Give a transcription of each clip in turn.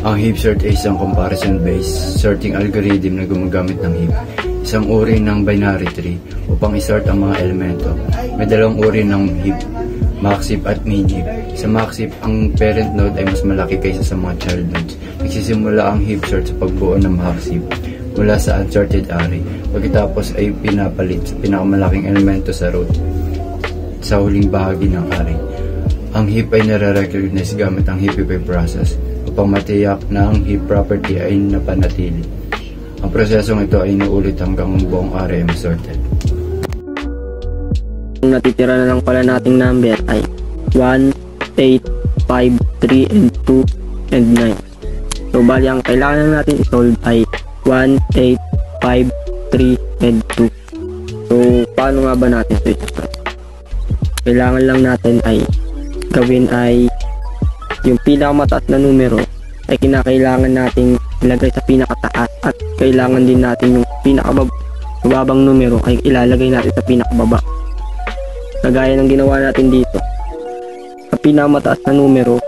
Ang heap sort ay isang comparison-based sorting algorithm na gumagamit ng heap, isang uri ng binary tree, upang isort ang mga elemento. May dalawang uri ng heap, max heap at min heap. Sa max heap, ang parent node ay mas malaki kaysa sa mga child nodes. Nagsisimula ang heap sort sa pagbuo ng max heap mula sa unsorted array. Pagkatapos ay pinapalit sa pinakamalaking elemento sa root sa huling bahagi ng array. Ang heap ay nare-recognize gamit ang heapify process upang matiyak na ang heap property ay napanatili. Ang prosesong ito ay inuulit hanggang ang buong array ay sorted. Ang natitira na lang pala nating number ay 1, 8, 5, 3, and 2, and 9. So bali ang kailangan natin i-solve ay 1, 8, 5, 3, and 2. So paano nga ba natin ito i-solve? Kailangan lang natin ay gawin ay yung pinakamataas na numero ay kinakailangan nating ilagay sa pinakataas, at kailangan din natin yung pinakamababang numero ay ilalagay natin sa pinakababa. Kagaya ng ginawa natin dito, sa pinakamataas na numero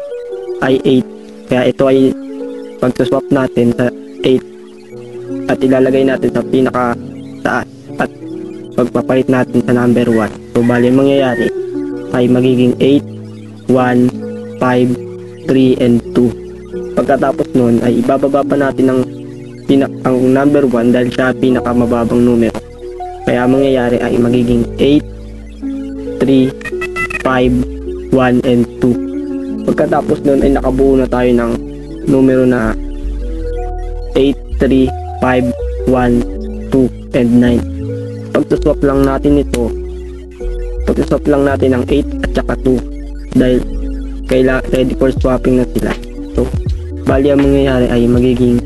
ay 8, kaya ito ay pag-swap natin sa 8 at ilalagay natin sa pinakataas at pagpapalit natin sa number 1. So bali mangyayari ay magiging 8, 1, 5, 3, and 2. Pagkatapos nun ay ibababa pa natin ang number 1 dahil siya pinakamababang numero. Kaya mangyayari ay magiging 8, 3, 5, 1, and 2. Pagkatapos nun ay nakabuo na tayo ng numero na 8, 3, 5, 1, 2, and 9. Pagsuswap lang natin ito, pag-swap lang natin ang 8 at saka 2 dahil ready for swapping na sila. So bali ang mangyayari ay magiging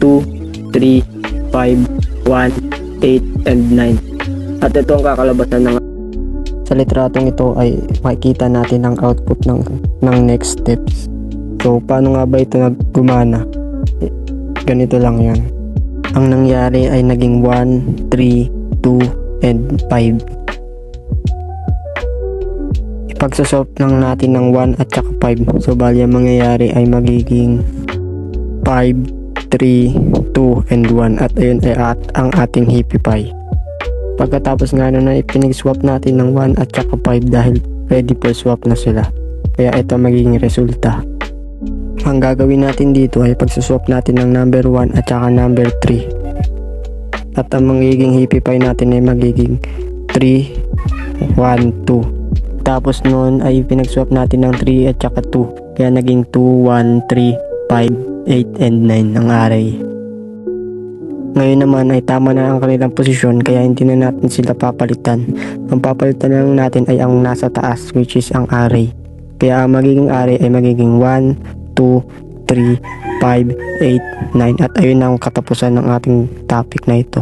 2, 3, 5, 1, 8, and 9. At ito ang kakalabasan ng sa litratong ito ay makikita natin ang output ng next steps. So paano nga ba ito naggumana? Ganito lang yan. Ang nangyari ay naging 1, 3, 2, and 5. Pagsasolve lang natin ng 1 at saka 5. So bali ang mangyayari ay magiging 5, 3, 2, and 1. At ayun ay ang ating heapify. Pagkatapos nga nun ay pinag-swap natin ng 1 at saka 5 dahil ready for swap na sila. Kaya ito magiging resulta. Ang gagawin natin dito ay pagsaswap natin ng number 1 at saka number 3. At ang magiging heapify natin ay magiging 3, 1, 2. Tapos noon ay pinag-swap natin ng 3 at saka 2. Kaya naging 2, 1, 3, 5, 8, and 9 ang array. Ngayon naman ay tama na ang kanilang posisyon kaya hindi na natin sila papalitan. Ang papalitan na lang natin ay ang nasa taas, which is ang array. Kaya ang magiging array ay magiging 1, 2, 3, 5, 8, 9. At ayun ang katapusan ng ating topic na ito.